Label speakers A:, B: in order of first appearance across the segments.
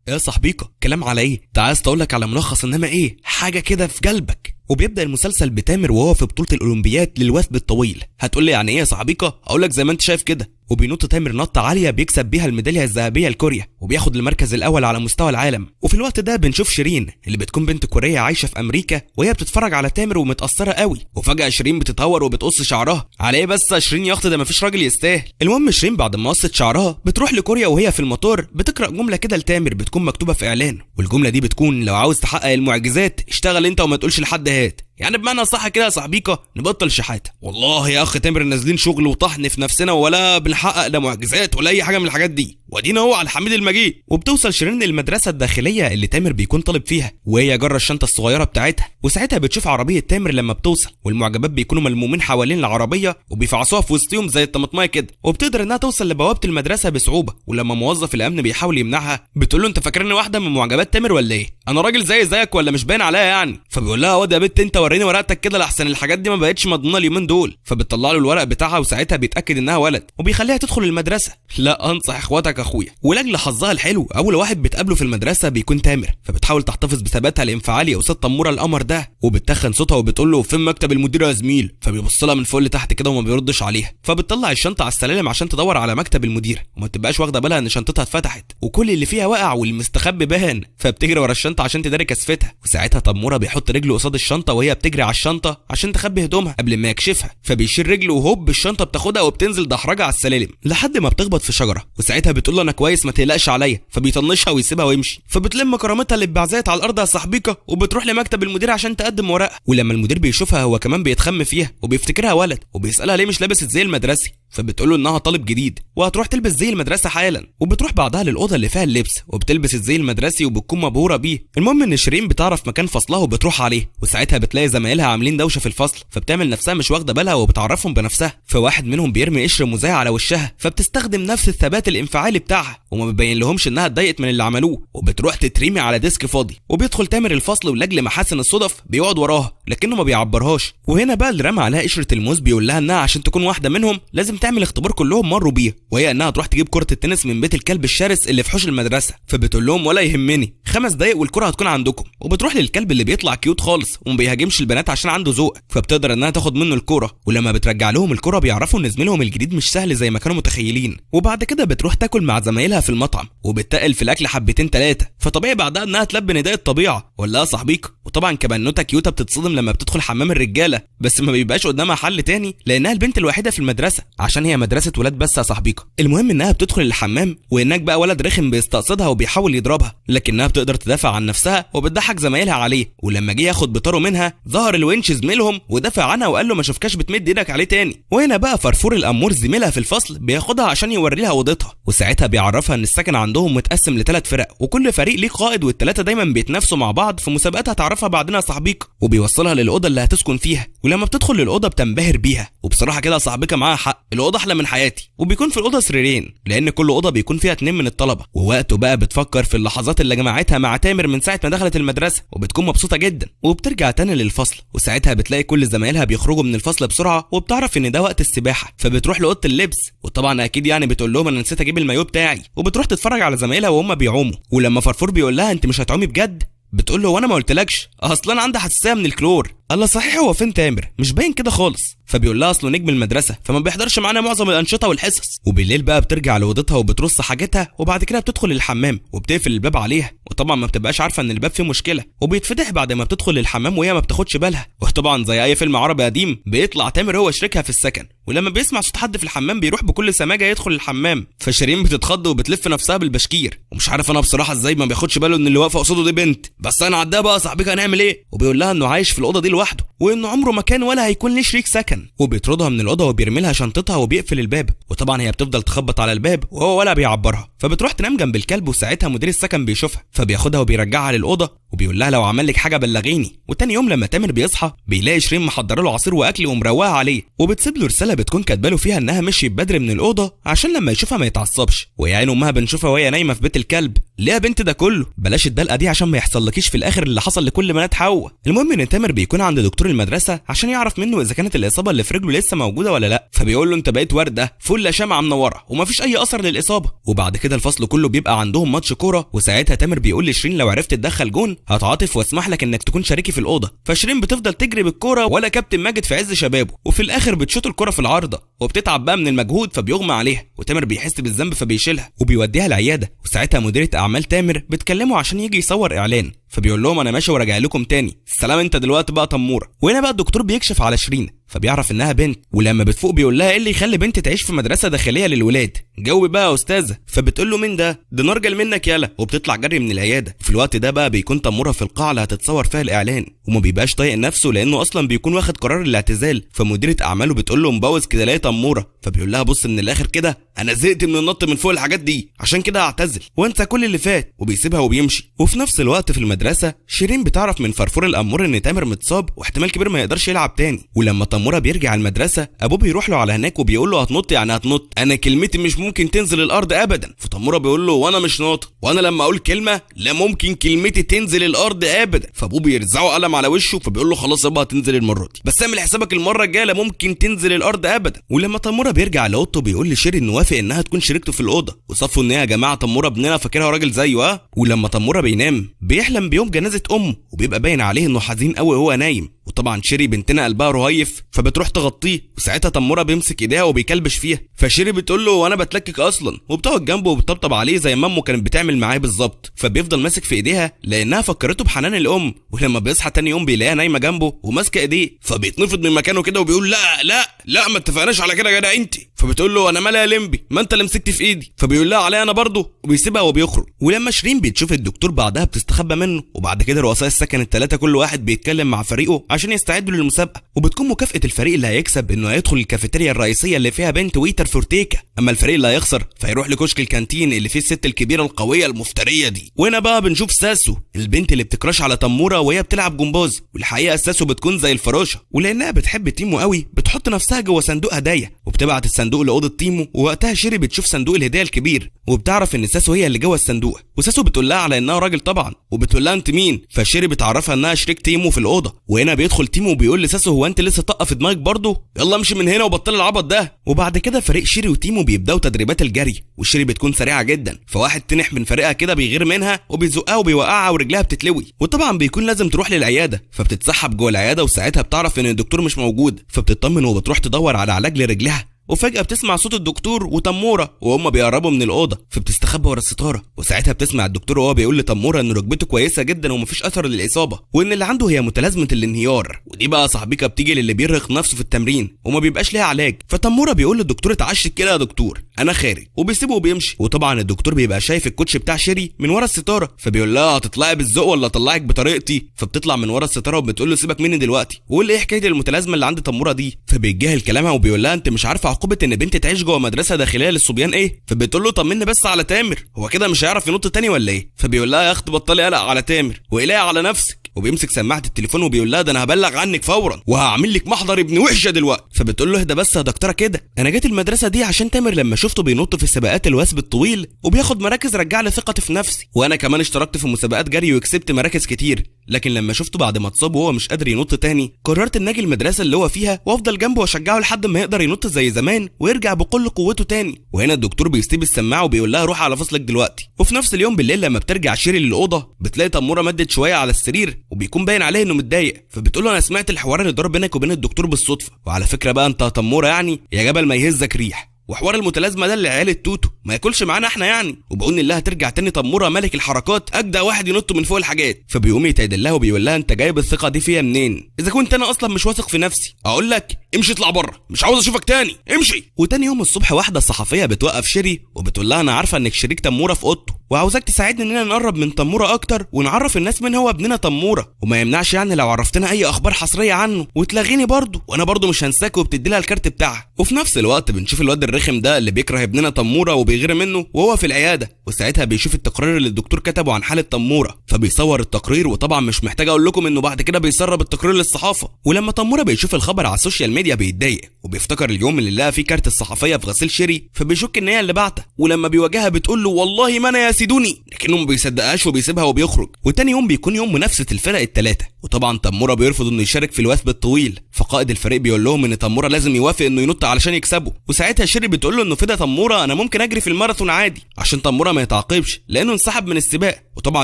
A: يا صاحبيقه كلام على ايه؟ انت عايز تقولك على ملخص انما ايه حاجه كده في قلبك. وبيبدا المسلسل بتامر وهو في بطوله الاولمبياد للوثب الطويل. هتقول لي يعني ايه يا صاحبيقه؟ اقولك زي ما انت شايف كده. وبينط تامر نطه عاليه بيكسب بيها الميداليه الذهبيه لكوريا وبياخد المركز الاول على مستوى العالم. وفي الوقت ده بنشوف شيرين اللي بتكون بنت كوريه عايشه في امريكا وهي بتتفرج على تامر ومتاثره قوي. وفجاه شيرين بتتهور وبتقص شعرها. على ايه بس يا شيرين يا اختي؟ ده مفيش راجل يستاهل. المهم شيرين بعد ما قصت شعرها بتروح لكوريا وهي في المطار بتقرا جمله كده لتامر بتكون مكتوبه في اعلان. والجمله دي بتكون لو عاوز تحقق المعجزات اشتغل انت وما تقولش لحد هات. يعني بمعنى صح كده يا صاحبيقه نبطل شحاته. والله يا اخ تامر نازلين شغل وطحن في نفسنا ولا بنحقق لا معجزات ولا اي حاجه من الحاجات دي. وادينا هو على الحميد المجيد. وبتوصل شيرين للمدرسه الداخليه اللي تامر بيكون طالب فيها وهي جره الشنطه الصغيره بتاعتها. وساعتها بتشوف عربيه تامر لما بتوصل والمعجبات بيكونوا ملمومين حوالين العربيه وبيفعصوها في وسطهم زي الطماطمايه كده. وبتقدر انها توصل لبوابه المدرسه بصعوبه. ولما موظف الامن بيحاول يمنعها بتقول له انت فاكرني واحده من معجبات تامر ولا ايه؟ انا راجل زيك ولا مش باين عليا يعني؟ فبيقول لها واد يا بنت انت وريني ورقتك كده لحسن الحاجات دي ما بقتش مضمونه اليومين دول. فبتطلع له الورق بتاعها وساعتها بيتاكد انها ولد وبيخليها تدخل المدرسه. لا انصح اخواتك اخويا. ولاجل حظها الحلو اول واحد بتقابله في المدرسه بيكون تامر. فبتحاول تحتفظ بثباتها الانفعالي قصاد تموره القمر ده وبتتخن صوتها وبتقول له فين مكتب المدير يا زميل؟ فبيبص لها من فوق لتحت كده وما بيردش عليها. فبتطلع الشنطه على السلالم عشان تدور على مكتب المدير وما تبقاش واخده بالها ان شنطتها اتفتحت وكل اللي فيها وقع والمستخبي بان. فبتجري ورا الشنطه عشان تداري كسفتها. وساعتها تموره بيحط رجله قصاد الشنطه وهي بتجري على الشنطه عشان تخبي هدومها قبل ما يكشفها. فبيشيل رجله وهوب الشنطه بتاخدها وبتنزل دحرجه على السلالم لحد ما بتخبط في شجره. وساعتها بتقول له انا كويس ما تقلقش عليا. فبيطنشها ويسيبها ويمشي. فبتلم كرامتها اللي اتبعزقت على الارض يا صاحبيقه وبتروح لمكتب المدير عشان تقدم ورقه. ولما المدير بيشوفها هو كمان بيتخم فيها وبيفتكرها ولد وبيسالها ليه مش لابست زي المدرسي. فبتقول له انها طالب جديد وهتروح تلبس زي المدرسه حالا. وبتروح بعدها للاوضه اللي فيها اللبس وبتلبس الزي المدرسي وبتكون مبهوره بيه. المهم ان شيرين بتعرف مكان فصلها وبتروح عليه. وساعتها بتلاقي زمايلها عاملين دوشه في الفصل فبتعمل نفسها مش واخده بالها وبتعرفهم بنفسها. فواحد منهم بيرمي قشر مذيع على وشها فبتستخدم نفس الثبات الانفعالي بتاعها وما بيبين لهمش انها اتضايقت من اللي عملوه. وبتروح تترمي على ديسك فاضي وبيدخل تامر الفصل ولاجل محاسن الصدف بيقعد وراها لكنه ما بيعبرهاش. وهنا بقى اللي رمى عليها قشره الموز بيقول لها انها عشان تكون واحده منهم لازم تعمل اختبار كلهم مروا بيه وهي انها تروح تجيب كره التنس من بيت الكلب الشرس اللي في حوش المدرسه. فبتقول لهم ولا يهمني 5 دقايق والكره هتكون عندكم. وبتروح للكلب اللي بيطلع كيوت خالص وما بيهاجمش البنات عشان عنده ذوق. فبتقدر انها تاخد منه الكره. ولما بترجع لهم الكره بيعرفوا ان زميلهم الجديد مش سهل زي ما كانوا متخيلين. وبعد كده بتروح تاكل مع زمايلها في المطعم وبتتقل في الاكل حبتين 3. فطبيعي بعدها انها تلبي نداء الطبيعه ولا صاحبيك. وطبعا كبنوته كيوته بتصدم لما بتدخل حمام الرجاله بس ما بيبقاش قدامها حل تاني لانها البنت الوحيده في المدرسه عشان هي مدرسه ولاد بس يا صاحبيقه. المهم انها بتدخل الحمام وهناك بقى ولد رخم بيستقصدها وبيحاول يضربها لكنها بتقدر تدافع عن نفسها وبتضحك زمايلها عليه. ولما جه ياخد بطاره منها ظهر الونش زميلهم ودافع عنها وقال له ما شوفكاش بتمد ايدك عليه تاني. وهنا بقى فرفور الامور زميلها في الفصل بياخدها عشان يوري لها اوضتها. وساعتها بيعرفها ان السكن عندهم متقسم ل3 فرق وكل فريق ليه قائد وال3 دايما بيتنافسوا مع بعض في مسابقات هتعرفها بعدين يا صاحبيقه. وبيوصلها للاوضه اللي هتسكن فيها. ولما بتدخل للاوضه بتنبهر بيها وبصراحه كده يا صاحبيقه معاها حق الاوضه احلى من حياتي. وبيكون في الاوضه سريرين لان كل اوضه بيكون فيها 2 من الطلبه. ووقته بقى بتفكر في اللحظات اللي جمعتها مع تامر من ساعه ما دخلت المدرسه وبتكون مبسوطه جدا. وبترجع تاني للفصل وساعتها بتلاقي كل زمايلها بيخرجوا من الفصل بسرعه وبتعرف ان ده وقت السباحه. فبتروح لاوضه اللبس وطبعا اكيد يعني بتقول لهم انا نسيت اجيب المايو بتاعي. وبتروح تتفرج على زمايلها وهم بيعوموا. ولما فرفور بيقول لها انت مش هتعومي بجد بتقول له وانا ما قلتلكش اصلا عندي حساسيه من الكلور. الله صحيح هو فين تامر؟ مش باين كده خالص. فبيقول لها اصله نجم المدرسه فما بيحضرش معانا معظم الانشطه والحصص. وبالليل بقى بترجع لاوضتها وبترص حاجتها وبعد كده بتدخل الحمام وبتقفل الباب عليها. وطبعا ما بتبقاش عارفه ان الباب فيه مشكله وبيتفتح بعد ما بتدخل الحمام وهي ما بتاخدش بالها. وطبعا زي اي فيلم عربي قديم بيطلع تامر هو شريكها في السكن. ولما بيسمع صوت حد في الحمام بيروح بكل سماجه يدخل الحمام. فشيرين بتتخض وبتلف نفسها بالبشكير. ومش عارف انا بصراحه ازاي ما بياخدش باله ان اللي واقفه قصاده دي بنت. بس انا عدها بقى صاحبك هنعمل ايه. وبيقول لها انه عايش في الاوضه دي لوحده وانه عمره ما كان ولا هيكون ليه شريك سكن. وبيطردها من الاوضه وبيرمي لها شنطتها وبيقفل الباب. وطبعا هي بتفضل تخبط على الباب وهو ولا بيعبرها. فبتروح تنام جنب الكلب وساعتها مدير السكن بيشوفها فبياخدها وبيرجعها للاوضه وبيقول لها لو عمل لك حاجه بلغيني. وتاني يوم لما تامر بيصحى بيلاقي شيرين محضره له عصير واكل ومروقه عليه وبتسيب له رساله بتكون كاتبه له فيها انها مشيت بدري من الاوضه عشان لما يشوفها ما يتعصبش. ويا عين امها بنشوفها وهي نايمه في بيت الكلب. ليه يا بنت ده كله؟ بلاش الدلقه دي عشان ما يحصلكيش في الاخر اللي حصل لكل بنات حواء. المهم ان تامر بيكون عند دكتور المدرسه عشان يعرف منه اذا كانت الاصابه اللي في رجله لسه موجوده ولا لا. فبيقول له انت بقيت ورده فل شمعه منوره ومفيش اي اثر للاصابه. وبعد كده كده الفصل كله بيبقى عندهم ماتش كوره، وساعتها تامر بيقول لشيرين لو عرفت تدخل جون هتعاطف واسمح لك انك تكون شريكي في الاوضه. فشيرين بتفضل تجري بالكوره ولا كابتن ماجد في عز شبابه، وفي الاخر بتشوط الكوره في العارضه وبتتعب بقى من المجهود فبيغمى عليها، وتامر بيحس بالذنب فبيشيلها وبيوديها العياده. وساعتها مديره اعمال تامر بتكلمه عشان يجي يصور اعلان، فبيقول لهم انا ماشي وراجع لكم تاني، السلام انت دلوقتي بقى تموره. وهنا بقى الدكتور بيكشف على شيرين فبيعرف انها بنت، ولما بتفوق بيقول لها ايه اللي يخلي بنت تعيش في مدرسه داخليه للولاد؟ جاوبي بقى يا استاذه. فبتقول له مين ده نرجل منك يالا، وبتطلع جري من العياده. في الوقت ده بقى بيكون تموره في القاعه اللي هتتصور فيها الاعلان، وما بيبقاش طايق نفسه لانه اصلا بيكون واخد قرار الاعتزال. فمديره اعماله بتقول له مبوظ كده ليه تموره؟ فبيقول لها بص من الاخر كده انا زهقت من النط من فوق الحاجات دي، عشان كده هعتزل وانسى كل اللي فات، وبيسيبها وبيمشي. وفي نفس الوقت في المدرسه شيرين بتعرف من فرفور الامور ان تامر متصاب واحتمال كبير ما يقدرش يلعب تاني. ولما تموره بيرجع المدرسه ابوه بيروح له على هناك وبيقول له هتنط يعني هتنط، انا كلمتي مش ممكن تنزل الارض ابدا. فتموره بيقول له وانا مش ناطق، وانا لما اقول كلمه لا ممكن كلمتي تنزل الارض ابدا. فابوه بيرزعه قلم على وشه فبيقول له خلاص يابا هتنزل المره دي، بس اعمل حسابك المره الجايه لا ممكن تنزل الارض ابدا. ولما تموره بيرجع لاوضته بيقول لشيرين انه وافق انها تكون شريكته في الاوضه، وصفوا ان يا جماعه تموره ابننا فاكرها راجل زيه ولما تموره بينام بيحلم بيوم جنازه امه، وبيبقى باين عليه انه حزين قوي وهو نايم. وطبعا شيري بنتنا قلبها رهيف فبتروح تغطيه، وساعتها تموره بيمسك ايديها وبيكلبش فيها. فشيري بتقول له وانا بتلكك اصلا، وبتقعد جنبه وبتطبطب عليه زي ما امه كانت بتعمل معاه بالظبط. فبيفضل ماسك في ايديها لانها فكرته بحنان الام، ولما بيصحى تاني يوم بيلاقيها نايمه جنبه وماسكه ايديه، فبيتنفض من مكانه كده وبيقول لا لا لا ما اتفقناش على كده يا جدع انت. فبتقول له انا مالها يا لمبي ما انت اللي مسكت في ايدي. فبيقول لها عليا انا برضه، وبيسيبها وبيخرج. ولما شيرين بتشوف الدكتور بعدها بتستخبى منه، وبعد كده رؤساء السكن الثلاثه كل واحد بيتكلم مع فريقه عشان يستعدوا للمسابقه، وبتكون مكافاه الفريق اللي هيكسب انه هيدخل الكافيتيريا الرئيسيه اللي فيها بنت ويتر فورتيكا، اما الفريق اللي هيخسر فيروح لكشك الكانتين اللي فيه الست الكبيره القويه المفتريه دي. وهنا بقى بنشوف ساسو البنت اللي بتكراش على تموره وهي بتلعب جمباز، والحقيقه ساسو بتكون زي الفراشه، ولانها بتحب تيمو قوي بتحط نفسها جوه صندوق هدايا وبتبعت الصندوق لاوضه تيمو. ووقتها شيري بتشوف صندوق الهدايا الكبير وبتعرف ان ساسو هي اللي جوه الصندوق، وساسو بتقول لها على انها راجل طبعا، وبتقول لها انت مين؟ فشيري بتعرفها انها شريك تيمو في الاوضه. وهنا بيدخل تيمو وبيقول لساسو هو انت لسه طاقه في دماغك برضه؟ يلا امشي من هنا وبطل العبط ده. وبعد كده فريق شيري وتيمو بيبداوا تدريبات الجري، وشيري بتكون سريعه جدا، فواحد تنح من فريقها كده بيغير منها وبيزقها وبيوقعها ورجلها بتتلوي، وطبعا بيكون لازم تروح للعياده. فبتتسحب جوه العياده وساعتها بتعرف ان الدكتور مش موجود، فبتطمن وبتروح تدور على علاج لرجلها. وفجأة بتسمع صوت الدكتور وتمورة وهم بيقربوا من الأوضة، فبتستخبى ورا الستارة. وساعتها بتسمع الدكتور وهو بيقول لتمورة إن ركبته كويسة جدا ومفيش أثر للإصابة، وإن اللي عنده هي متلازمة الانهيار، ودي بقى صاحبيكا بتيجي للي بيرهق نفسه في التمرين وما بيبقاش ليها علاج. فتمورة بيقول للدكتور اتعشت كده يا دكتور أنا خارج، وبيسيبه وبيمشي. وطبعا الدكتور بيبقى شايف الكوتش بتاع شيري من ورا الستارة، فبيقول لها هتطلعي بالذوق ولا اطلعك بطريقتي؟ فبتطلع من ورا الستارة وبتقول له سيبك مني دلوقتي، وقول لي ايه حكاية المتلازمة اللي عند تمورة دي؟ فبيتجاهل كلامها وبيقول لها انت مش عارفة عقوبة ان بنت تعيش جوه مدرسه داخليه للصبيان ايه؟ فبتقول له طمني بس على تامر، هو كده مش هيعرف ينط تاني ولا ايه؟ فبيقول لها يا اخت بطلي قلق على تامر وقلقي على نفسك، وبيمسك سماعه التليفون وبيقول لها ده انا هبلغ عنك فورا وهعمل لك محضر ابن وحشه دلوقتي. فبتقول له اهدى بس يا دكتوره كده، انا جيت المدرسه دي عشان تامر لما شفته بينط في سباقات الوثب الطويل وبياخد مراكز رجع لي ثقتي في نفسي، وانا كمان اشتركت في مسابقات جري وكسبت مراكز كتير، لكن لما شفته بعد ما اتصاب وهو مش قادر ينط تاني قررت ان اجي المدرسه اللي هو فيها وافضل جنبه واشجعه لحد ما يقدر ينط زي زمان ويرجع بكل قوته تاني. وهنا الدكتور بيسيب السماعه وبيقول لها روح على فصلك دلوقتي. وفي نفس اليوم بالليل لما بترجع شيري للاوضه بتلاقي تموره مدت شويه على السرير وبيكون باين عليه انه متضايق، فبتقول له انا سمعت الحوار اللي دار بينك وبين الدكتور بالصدفه، وعلى فكره بقى انت يا تموره يعني يا جبل ما يهزك ريح، وحوار المتلازمه ده اللي عيال التوتو ما ياكلش معانا احنا يعني، وبقول الله هترجع تاني تموره ملك الحركات اجدع واحد ينط من فوق الحاجات. فبيقوم يتعدل لها وبيقول لها انت جايب الثقه دي فيا منين؟ اذا كنت انا اصلا مش واثق في نفسي اقول لك امشي اطلع بره مش عاوز اشوفك تاني امشي. وتاني يوم الصبح واحده صحفيه بتوقف شيري وبتقول لها انا عارفه انك شريك تموره في اوضته وعاوزاك تساعدني اننا نقرب من تموره اكتر ونعرف الناس مين هو ابننا تموره، وما يمنعش يعني لو عرفتنا اي اخبار حصريه عنه وتلاغيني برضه وانا برضه مش هنساك، وبتدي لها الكارت بتاعها. وفي نفس الوقت بنشوف الواد الرخم ده اللي بيكره ابننا تموره وبيغير منه وهو في العياده، وساعتها بيشوف التقرير اللي الدكتور كتبه عن حاله تموره فبيصور التقرير، وطبعا مش محتاج اقول لكم انه بعد كده بيسرب التقرير للصحافه. ولما تموره بيشوف الخبر على السوشيال الميديا بيتضايق وبيفتكر اليوم اللي لقى فيه كارت الصحفيه في غسيل شيري، فبيشك ان هي اللي بعتها، ولما بيواجهها بتقول له والله ما انا يا سيدوني، لكنه ما بيصدقهاش وبيسيبها وبيخرج. وتاني يوم بيكون يوم منافسه الفرق الثلاثه، وطبعا تموره بيرفض انه يشارك في الوثب الطويل، فقائد الفريق بيقول لهم ان تموره لازم يوافق انه ينط علشان يكسبه. وساعتها شيري بتقول له انه فدا تموره انا ممكن اجري في الماراثون عادي عشان تموره ما يتعاقبش لانه انسحب من السباق. وطبعا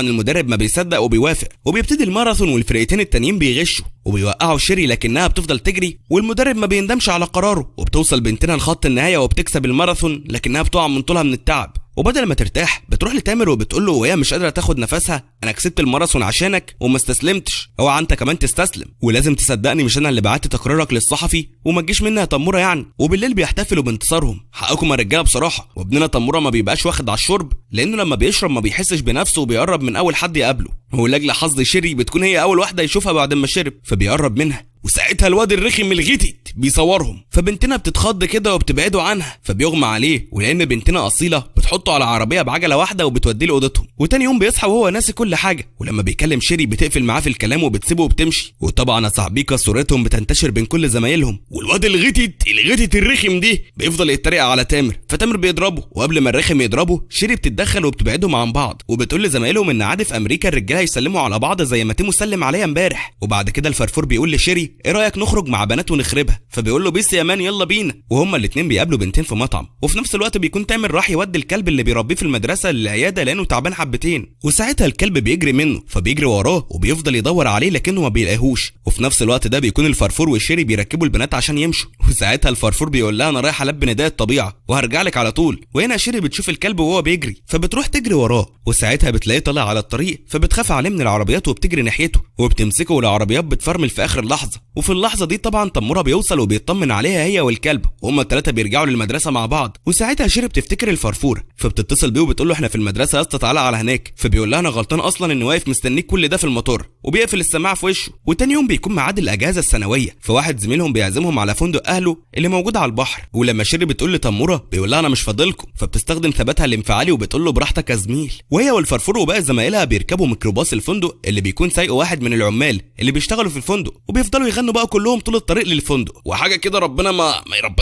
A: المدرب ما بيصدق وبيوافق، وبيبتدي الماراثون والفرقتين التانيين بيغشوا وبيوقعوا شيري، لكنها بتفضل تجري والمدرب ما بيندمش على قراره، وبتوصل بنتنا لخط النهايه وبتكسب الماراثون، لكنها بتقع من طولها من التعب. وبدل ما ترتاح بتروح لتامر وبتقول له وهي مش قادره تاخد نفسها انا كسبت الماراثون عشانك وما استسلمتش، اوعى انت كمان تستسلم، ولازم تصدقني مش انا اللي بعت تقريرك للصحفي وما تجيش منها تموره يعني. وبالليل بيحتفلوا بانتصارهم، حقكم يا رجاله بصراحه. وابننا تموره ما بيبقاش واخد على الشرب لانه لما بيشرب ما بيحسش بنفسه وبيقرب من اول حد يقابله، ولاجل حظ شيري بتكون هي اول واحده يشوفها بعد ما شرب فبيقرب منها، وساعتها الواد الرخم الغتت بيصورهم، فبنتنا بتتخض كده وبتبعده عنها فبيغمى عليه، ولان بنتنا اصيله بتحطه على عربيه بعجله واحده وبتوديه لاوضتهم. وتاني يوم بيصحى وهو ناسي كل حاجه، ولما بيكلم شيري بتقفل معاه في الكلام وبتسيبه وبتمشي. وطبعا يا صاحبيكا صورتهم بتنتشر بين كل زمايلهم، والواد الغتت الرخم دي بيفضل يتريق على تامر، فتامر بيضربه، وقبل ما الرخم يضربه شيري بتتدخل وبتبعدهم عن بعض، وبتقول لزمايلهم ان عادي في امريكا الرجاله يسلموا على بعض زي ما تيمو سلم عليا امبارح. وبعد كده الفرفور بيقول لشيري ايه رايك نخرج مع بنات ونخربها، فبيقول له بيس يا مان يلا بينا. وهما الاتنين بيقابلوا بنتين في مطعم، وفي نفس الوقت بيكون تامر راح يودي الكلب اللي بيربيه في المدرسه للعياده لانه تعبان حبتين، وساعتها الكلب بيجري منه فبيجري وراه وبيفضل يدور عليه لكنه ما بيلاقيهوش. وفي نفس الوقت ده بيكون الفرفور وشيري بيركبوا البنات عشان يمشوا، وساعتها الفرفور بيقول لها انا رايح البي نداء الطبيعه وهرجع لك على طول. وهنا شيري بتشوف الكلب وهو بيجري فبتروح تجري وراه، وساعتها بتلاقيه طالع على الطريق فبتخاف عليه من العربيات وبتجري ناحيته وبتمسكه، والعربيات بتفرمل في اخر لحظه. وفي اللحظه دي طبعا تموره بيوصل وبيطمن عليها هي والكلب، وهما الثلاثه بيرجعوا للمدرسه مع بعض. وساعتها شيري بتفتكر الفرفور فبتتصل بيه وبتقول له احنا في المدرسه يا اسطى تعالى على هناك، فبيقول لها انا غلطان اصلا اني واقف مستنيك كل ده في المطار، وبيقفل السماعه في وشه. وتاني يوم بيكون ميعاد الاجازه السنويه، فواحد زميلهم بيعزمهم على فندق اهله اللي موجود على البحر، ولما شيري بتقول لتموره بيقول لها انا مش فاضلكم، فبتستخدم ثباتها الانفعالي وبتقول له براحتك يا زميل. وهي والفرفور وباقي زمايلها بيركبوا ميكروباص الفندق اللي بيكون سايقه واحد من العمال اللي بيشتغلوا في الفندق، وبيفضلوا يغنوا بقى كلهم طول الطريق للفندق وحاجه كده ربنا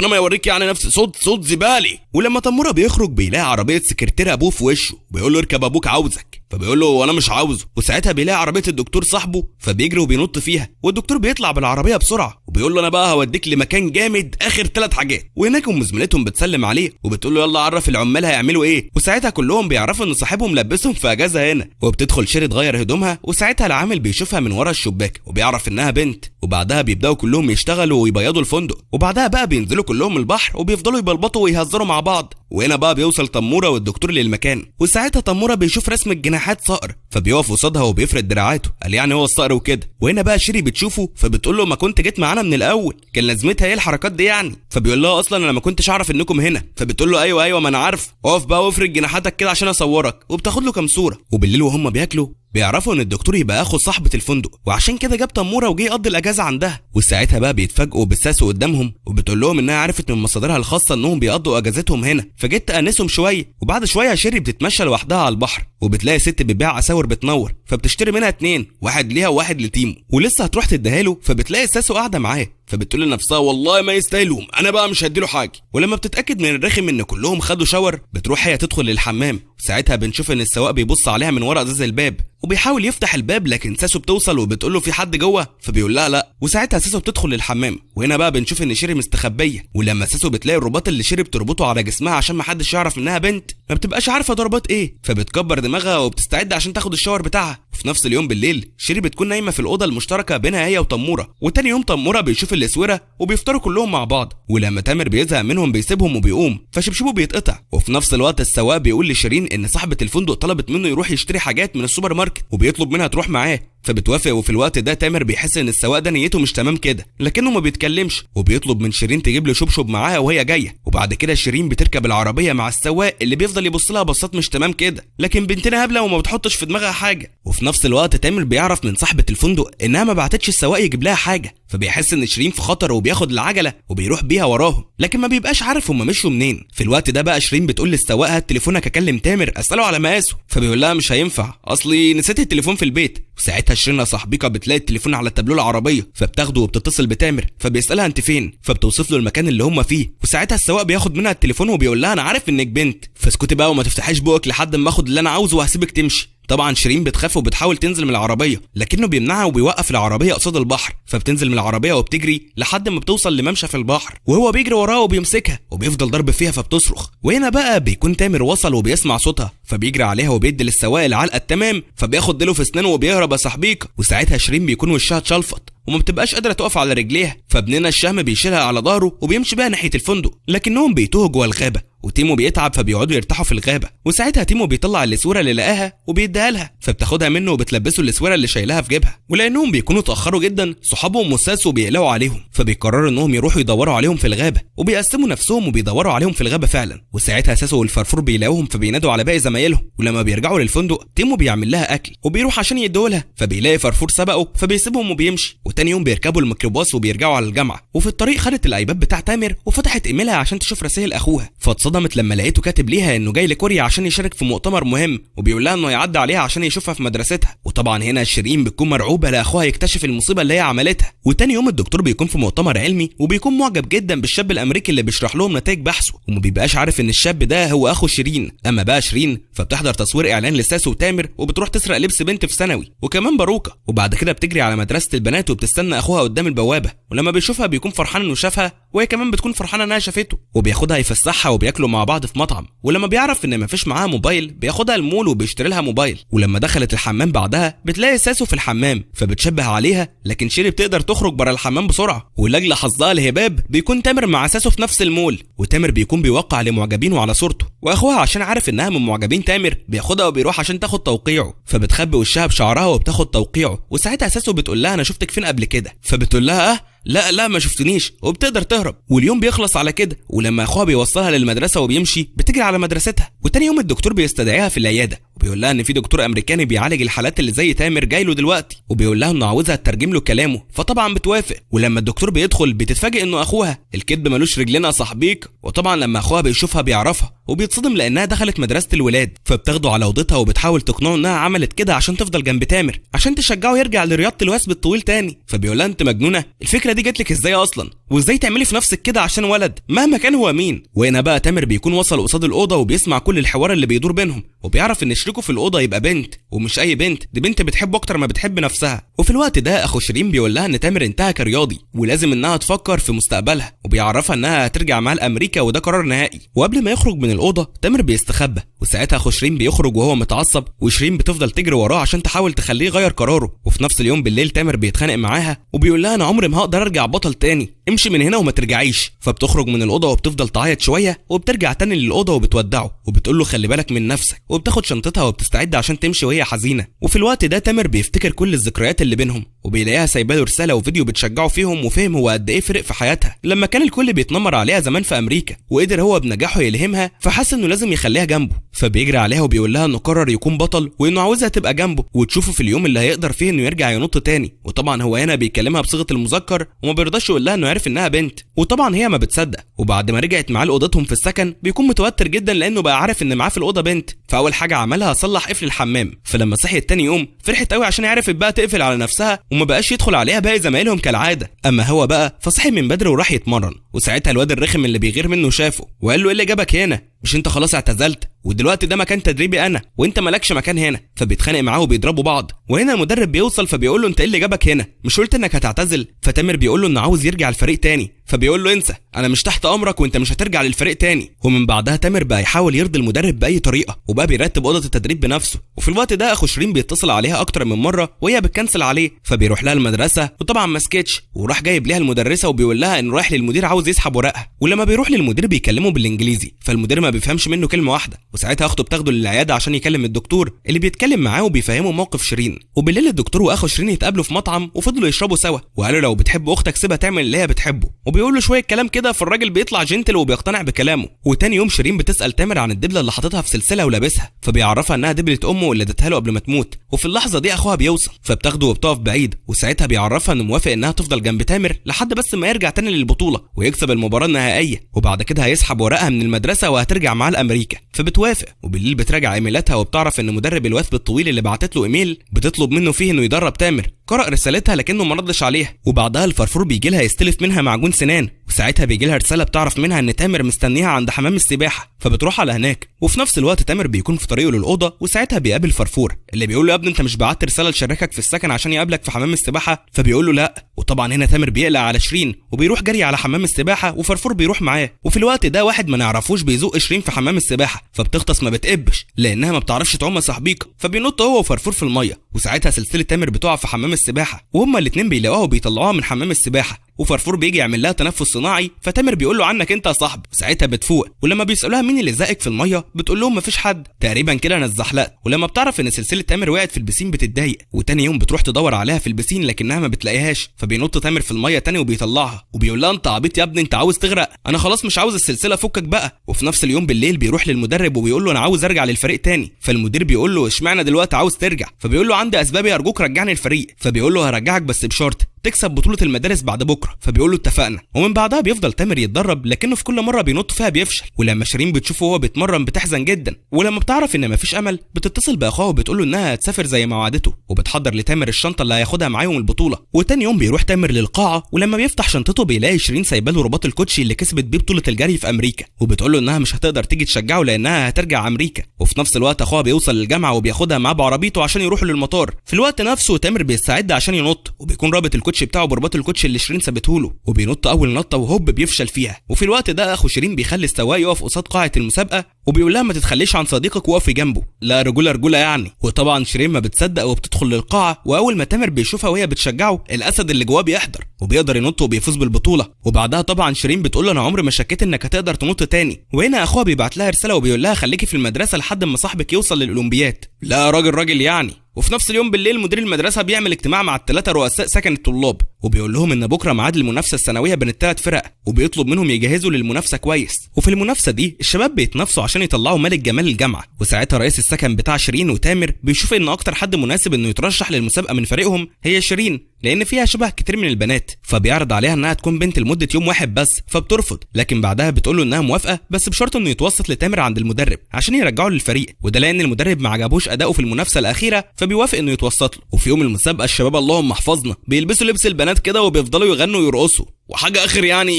A: ما يوريك يعني نفس صوت زبالي. ولما تموره بيخرج بيلاقي عربيه سكرتير ابوه في وشه، بيقول له اركب ابوك عاوزك، فبيقول له وانا مش عاوزه. وساعتها بيلاقي عربيه الدكتور صاحبه فبيجري وبينط فيها، والدكتور بيطلع بالعربيه بسرعه وبيقول له انا بقى هوديك لمكان جامد اخر 3 حاجات. وهناك زميلتهم بتسلم عليه وبتقول له يلا عرف العمال هيعملوا ايه، وساعتها كلهم بيعرفوا ان صاحبهم لبسهم في اجازه هنا. وبتدخل شيري تغير هدومها، وساعتها العامل بيشوفها من ورا الشباك وبيعرف انها بنت، وبعدها بيبداوا كلهم يشتغلوا ويبيضوا الفندق، وبعدها بقى بينزلوا كلهم البحر وبيفضلوا يبلبطوا ويهزروا مع بعض. وهنا بقى بيوصل تموره والدكتور للمكان، وساعتها تموره بيشوف رسم الجناحات صقر فبيقف قصادها وبيفرد دراعاته، قال يعني هو الصقر وكده. وهنا بقى شيري بتشوفه فبتقول له ما كنت جيت معانا من الاول، كان لازمتها ايه الحركات دي يعني؟ فبيقول لها اصلا انا ما كنتش اعرف انكم هنا، فبتقول له ايوه ما انا عارف، اقف بقى وافرد جناحاتك كده عشان اصورك، وبتاخد له كام صوره. وبالليل وهم بياكلوا بيعرفوا ان الدكتور يبقى اخو صاحبه الفندق، وعشان كده جاب تموره وجه يقضي الاجازه عندها. وساعتها بقى بيتفاجئوا بساسو قدامهم وبتقول لهم انها عرفت من مصادرها الخاصه انهم بيقضوا اجازتهم هنا، فجيت تأنسهم شويه. وبعد شويه شيري بتتمشى لوحدها على البحر وبتلاقي ست بتبيع اساور بتنور، فبتشتري منها 2، واحد ليها وواحد لتيمو، ولسه هتروح تديها له فبتلاقي ساسو قاعده معاه، فبتقول لنفسها والله ما يستاهلهم، انا بقى مش هديله حاجه. ولما بتتاكد من الرخم ان كلهم خدوا شاور بتروح هي تدخل للحمام، وساعتها بنشوف ان السواق بيبص عليها من ورا ازاز الباب وبيحاول يفتح الباب، لكن ساسو بتوصل وبتقول له في حد جوه، فبيقول لها لا. وساعتها ساسو بتدخل للحمام، وهنا بقى بنشوف ان شيري مستخبيه، ولما ساسو بتلاقي الرباط اللي شيري بتربطه على جسمها عشان ما حدش يعرف انها بنت ما بتبقاش عارفه ده رباط ايه، فبتكبر دماغها وبتستعد عشان تاخد الشاور بتاعها. وفي نفس اليوم بالليل شيري بتكون نايمه في الاوضه المشتركه بينها هي وتموره، وتاني يوم تموره بيشوف الاسوره وبيفطروا كلهم مع بعض، ولما تامر بيزهق منهم بيسيبهم وبيقوم فشبشبه بيتقطع. وفي نفس الوقت السواق بيقول لشيرين ان صاحبه الفندق طلبت منه يروح يشتري حاجات من السوبر ماركت وبيطلب منها تروح معاه، فبتوافق. وفي الوقت ده تامر بيحس ان السواق ده نيته مش تمام كده، لكنه ما بيتكلمش وبيطلب من شيرين تجيب له شبشب معاها وهي جايه. وبعد كده شيرين بتركب العربيه مع السواق اللي بيفضل يبص لها بصات مش تمام كده، لكن بنتنا هبله وما بتحطش في دماغها حاجه. وفي نفس الوقت تامر بيعرف من صاحبه الفندق انها ما بعتتش السواق يجيب لها حاجه، فبيحس ان شيرين في خطر وبياخد العجله وبيروح بيها وراهم، لكن ما بيبقاش عارف هم مشوا منين. في الوقت ده بقى شيرين بتقول للسواق هات تليفونك اكلم تامر اساله على مقاسه، فبيقول لها مش هينفع اصلي نسيت التليفون في البيت، وساعتها شيرين يا صاحبيكا بتلاقي التليفون على التابلو العربيه، فبتاخده وبتتصل بتامر، فبيسالها انت فين، فبتوصف له المكان اللي هم فيه، وساعتها السواق بياخد منها التليفون وبيقول لها انا عارف انك بنت، فاسكتي بقى وما تفتحيش بوقك لحد ما اخد اللي انا عاوزه وهسيبك تمشي. طبعا شيرين بتخاف وبتحاول تنزل من العربيه، لكنه بيمنعها وبيوقف العربيه قصاد البحر، فبتنزل من العربيه وبتجري لحد ما بتوصل لممشى في البحر، وهو بيجري وراها وبيمسكها وبيفضل ضرب فيها فبتصرخ. وهنا بقى بيكون تامر وصل وبيسمع صوتها، فبيجري عليها وبيدي للسواق العلقه التمام، فبياخد ديله في اسنانه وبيهرب يا صاحبيكا. وساعتها شيرين بيكون وشها اتشلفط وما بتبقاش قادره تقف على رجليها، فابننا الشهم بيشيلها على ظهره وبيمشي بيها ناحيه الفندق، لكنهم بيتوهوا جوه الغابه، وتيمو بيتعب فبيقعدوا يرتاحوا في الغابه. وساعتها تيمو بيطلع الاسوره اللي لقاها وبيديها لها، فبتاخدها منه وبتلبسه الاسوره اللي شايلها في جيبها. ولانهم بيكونوا اتاخروا جدا صحابهم مساسوا وبيقلقوا عليهم، فبيقرروا انهم يروحوا يدوروا عليهم في الغابه، وبيقسموا نفسهم وبيدوروا عليهم في الغابه فعلا. وساعتها ساسو والفرفور بيلاقوهم فبينادوا على باقي زمايلهم، ولما بيرجعوا للفندق تيمو بيعمل لها اكل وبيروح عشان يديه لها، فبيلاقي فرفور سبقه فبيسيبهم وبيمشي. وتاني يوم بيركبوا الميكروباص وبيرجعوا على الجامعه، وفي الطريق خدت الايباد بتاع تامر وفتحت ايميلها عشان تشوف رسائل اخوها، فاتصدمت لما لقيته كاتب ليها انه جاي لكوريا عشان يشارك في مؤتمر مهم، وبيقول لها انه يعدي عليها عشان يشوفها في مدرستها. وطبعا هنا شيرين بتكون مرعوبه لاخوها يكتشف المصيبه اللي هي عملتها. وتاني يوم الدكتور بيكون في مؤتمر علمي وبيكون معجب جدا بالشاب الامريكي اللي بيشرح لهم نتائج بحثه، وما بيبقاش عارف ان الشاب ده هو اخو شيرين. اما بقى شيرين فبتحضر تصوير اعلان لساسو وتامر، وبتروح تسرق لبس بنت في ثانوي وكمان باروكه، وبعد كده بتجري على مدرسه البنات وبتستنى اخوها قدام البوابه، ولما بيشوفها بيكون فرحان انه شافها، وهي كمان بتكون فرحانه انها شافته، وبياخدها يفسحها وبياكلوا مع بعض في مطعم. ولما بيعرف ان مفيش معاها موبايل بياخدها المول وبيشتري لها موبايل. ولما دخلت الحمام بعدها بتلاقي ساسو في الحمام فبتشبه عليها، لكن شيري بتقدر تخرج بره الحمام بسرعه. ولاجل حظها الهباب بيكون تامر مع ساسو في نفس المول، وتامر بيكون بيوقع لمعجبينه على صورته، واخوها عشان عارف انها من معجبين تامر بياخدها وبيروح عشان تاخد توقيعه، فبتخبي وشها بشعرها وبتاخد توقيعه. وساعتها ساسو بتقول لها انا شفتك فين قبل كده، فبتقول لها لا ما شفتنيش، وبتقدر تهرب. واليوم بيخلص على كده، ولما اخوها بيوصلها للمدرسه وبيمشي بتجري على مدرستها. وتاني يوم الدكتور بيستدعيها في العياده وبيقول لها ان في دكتور امريكاني بيعالج الحالات اللي زي تامر جاي له دلوقتي، وبيقول لها انه عاوزها تترجم له كلامه، فطبعا بتوافق. ولما الدكتور بيدخل بتتفاجئ انه اخوها. الكذب ملوش رجلنا يا صاحبيك. وطبعا لما اخوها بيشوفها بيعرفها وبيتصدم لانها دخلت مدرسه الولاد، فبتاخده على اوضتها وبتحاول تقنعه انها عملت كده عشان تفضل جنب تامر عشان تشجعه يرجع لرياضه الوثب الطويل تاني. فبيقول لها انت مجنونه، الفكره دي جات لك ازاي اصلا، وازاي تعملي في نفسك كده عشان ولد مهما كان هو مين. وهنا بقى تامر بيكون وصل قصاد الاوضه وبيسمع كل الحوار اللي بيدور بينهم، وبيعرف ان شريكه في الاوضه يبقى بنت، ومش اي بنت، دي بنت بتحبه اكتر ما بتحب نفسها. وفي الوقت ده اخو شيرين بيقول لها ان تامر انتهى كرياضي ولازم انها تفكر في مستقبلها، وبيعرفها انها هترجع معاه لامريكا وده قرار نهائي. وقبل ما يخرج من الاوضه تامر بيستخبى، وساعتها اخو شيرين بيخرج وهو متعصب، وشيرين بتفضل تجري وراه عشان تحاول تخليه يغير قراره. وفي نفس اليوم بالليل تامر بيتخانق معاها وبيقول لها انا عمري ما هقدر ارجع بطل تاني، امشي من هنا وما ترجعيش. فبتخرج من الاوضه وبتفضل تعيط شويه وبترجع تاني للاوضه وبتودعه وبتقول له خلي بالك من نفسك، وبتاخد شنطتها وبتستعد عشان تمشي وهي حزينه. وفي الوقت ده تامر بيفتكر كل الذكريات اللي بينهم، وبيلاقيها سايبه له رساله وفيديو بتشجعه فيهم، وفهم هو قد ايه فرق في حياتها لما كان الكل بيتنمر عليها زمان في امريكا، وقدر هو بنجاحه يلهمها، فحس انه لازم يخليها جنبه. فبيجري عليها وبيقول لها انه قرر يكون بطل وانه عاوزها تبقى جنبه وتشوفه في اليوم اللي هيقدر فيه انه يرجع ينط تاني. وطبعا هو هنا بيكلمها بصيغه المذكر وما بيرضاش يقول لها انه عارف انها بنت، وطبعا هي ما بتصدق. وبعد ما رجعت معاه لاوضتهم في السكن بيكون متوتر جدا لانه بقى عارف ان معاه في الاوضه بنت، فاول حاجه عملها صلح قفل الحمام. فلما صحيت تاني يوم فرحت قوي عشان عرفت بقى تقفل على نفسها وما بقاش يدخل عليها باقي زمايلهم كالعاده. اما هو بقى فصحي من بدري وراح يتمرن، وساعتها الواد الرخم اللي بيغير منه شافه وقال له ايه اللي جابك هنا، مش انت خلاص اعتزلت ودلوقتي ده مكان تدريبي انا وانت مالكش مكان هنا. فبيتخانق معاه وبيضربوا بعض. وهنا المدرب بيوصل فبيقول له انت ايه اللي جابك هنا، مش قلت انك هتعتزل؟ فتامر بيقول له انه عاوز يرجع الفريق تاني، فبيقول له انسى، انا مش تحت امرك وانت مش هترجع للفريق تاني. ومن بعدها تامر بقى يحاول يرضي المدرب باي طريقه، وبقى بيرتب اوضه التدريب بنفسه. وفي الوقت ده اخو شيرين بيتصل عليها اكتر من مره وهي بتكنسل عليه، فبيروح لها المدرسه وطبعا ما سكتش، وراح جايب ليها المدرسه وبيقول لها انه رايح للمدير عاوز يسحب ورقها. ولما بيروح للمدير بيكلمه بالانجليزي، فالمدير ما بيفهمش منه كلمه واحده. وساعتها اخته بتاخده للعياده عشان يكلم الدكتور اللي بيتكلم معاه وبيفهمه موقف شيرين. وبالليل الدكتور واخو شيرين يتقابلوا في مطعم وفضلوا يشربوا سوا، وقالوا لو بتحب اختك سيبها تعمل اللي هي بتحبه. فبيقول له شويه كلام كده، فالراجل بيطلع جنتل وبيقتنع بكلامه. وتاني يوم شيرين بتسال تامر عن الدبله اللي حاططها في سلسله ولابسها، فبيعرفها انها دبله امه اللي ادتها له قبل ما تموت. وفي اللحظه دي اخوها بيوصل فبتاخده وبتقف بعيد، وساعتها بيعرفها انه موافق انها تفضل جنب تامر لحد بس ما يرجع تاني للبطوله ويكسب المباراه النهائيه، وبعد كده هيسحب ورقها من المدرسه وهترجع معاه لامريكا. فبتوافق، وبالليل بتراجع ايميلاتها وبتعرف ان مدرب الوثب الطويل اللي بعتت له ايميل بتطلب منه فيه انه يدرب تامر. قرأ رسالتها لكنه ما ردش عليها، وبعدها الفرفور بيجي لها يستلف منها معجون سنان، وساعتها بيجي لها رساله بتعرف منها ان تامر مستنيها عند حمام السباحه، فبتروح على هناك. وفي نفس الوقت تامر بيكون في طريقه للاوضه، وساعتها بيقابل فرفور اللي بيقول له يا ابني انت مش بعت رساله لشريكك في السكن عشان يقابلك في حمام السباحه؟ فبيقول له لا. وطبعا هنا تامر بيقلق على شيرين وبيروح جري على حمام السباحه، وفرفور بيروح معاه. وفي الوقت ده واحد ما نعرفوش بيزق شيرين في حمام السباحه، فبتغطس ما بتقبش لانها ما بتعرفش تعوم صاحبيك، فبينط هو وفرفور في الميه. وساعتها سلسله تامر بتقع في حمام السباحه، وهما الاثنين بيلاقوها وبيطلعوها من حمام السباحه. وفرفور بيجي يعمل لها تنفس صناعي، فتامر بيقول له عنك انت يا صاحب. ساعتها بتفوق، ولما بيسالوها مين اللي زقك في الميه بتقول لهم مفيش حد، تقريبا كده انا اتزحلقت. ولما بتعرف ان سلسله تامر وقعت في البسين بتتضايق، وتاني يوم بتروح تدور عليها في البسين لكنها ما بتلاقيهاش، فبينط تامر في الميه تاني وبيطلعها وبيقول لها انت عبيط يا ابني، انت عاوز تغرق؟ انا خلاص مش عاوز السلسله، فكك بقى. وفي نفس اليوم بالليل بيروح للمدرب وبيقول له انا عاوز ارجع للفريق تاني. فالمدير بيقول له اشمعنى دلوقتي عاوز ترجع؟ فبيقول له عندي اسبابي، ارجوك رجعني الفريق. فبيقول له هرجعك بس بشرط تكسب بطوله المدارس بعد بكره. فبيقول له اتفقنا. ومن بعدها بيفضل تامر يتدرب، لكنه في كل مره بينط فيها بيفشل. ولما شيرين بتشوفه وهو بيتمرن بتحزن جدا، ولما بتعرف ان مفيش امل بتتصل باخوها وبتقول له انها هتسافر زي ما وعدته، وبتحضر لتامر الشنطه اللي هياخدها معاه يوم البطوله. وتاني يوم بيروح تامر للقاعه، ولما بيفتح شنطته بيلاقي شيرين سايبه له رباط الكوتشي اللي كسبت بيه بطوله الجري في امريكا، وبتقول له انها مش هتقدر تيجي تشجعه لانها هترجع امريكا. وفي نفس الوقت اخوها بيوصل للجامعه وبياخدها معاه بعربيته عشان يروحوا للمطار. في الوقت نفسه تامر بيستعد عشان ينط، وبيكون رابط الكوتشي بتاعه برباط الكوتشي اللي شيرين سابته له، وبينط اول نطه وهوب بيفشل فيها. وفي الوقت ده اخو شيرين بيخلي السواق يقف قصاد قاعه المسابقه وبيقول لها ما تتخليش عن صديقك وقفي جنبه، لا رجوله رجوله يعني. وطبعا شيرين ما بتصدق وبتدخل للقاعه، واول ما تامر بيشوفها وهي بتشجعه الاسد اللي جواه بيحضر وبيقدر ينط وبيفوز بالبطوله. وبعدها طبعا شيرين بتقول له انا عمري ما شكيت انك هتقدر تنط تاني. وهنا اخوها بيبعت لها رساله وبيقول لها خليكي في المدرسه لحد ما صاحبك يوصل للاولمبياد. لا راجل يعني. وفي نفس اليوم بالليل مدير المدرسه بيعمل اجتماع مع الثلاثه رؤساء سكن الطلاب، وبيقول لهم ان بكره ميعاد المنافسه السنويه بين الثلاث فرق، وبيطلب منهم يجهزوا للمنافسه كويس. وفي المنافسه دي الشباب بيتنافسوا عشان يطلعوا ملك جمال الجامعه. وساعتها رئيس السكن بتاع شيرين وتامر بيشوف ان اكتر حد مناسب انه يترشح للمسابقه من فريقهم هي شيرين، لان فيها شبه كتير من البنات. فبيعرض عليها انها تكون بنت لمده يوم واحد بس، فبترفض، لكن بعدها بتقول له انها موافقه بس بشرط انه يتوسط لتامر عند المدرب عشان يرجعه للفريق، وده لان المدرب ما عجبوش اداؤه في المنافسه الاخيره، فبيوافق انه يتوسط له. وفي يوم المسابقه الشباب اللهم احفظنا بيلبسوا لبس البنات كده وبيفضلوا يغنوا ويرقصوا وحاجه اخر يعني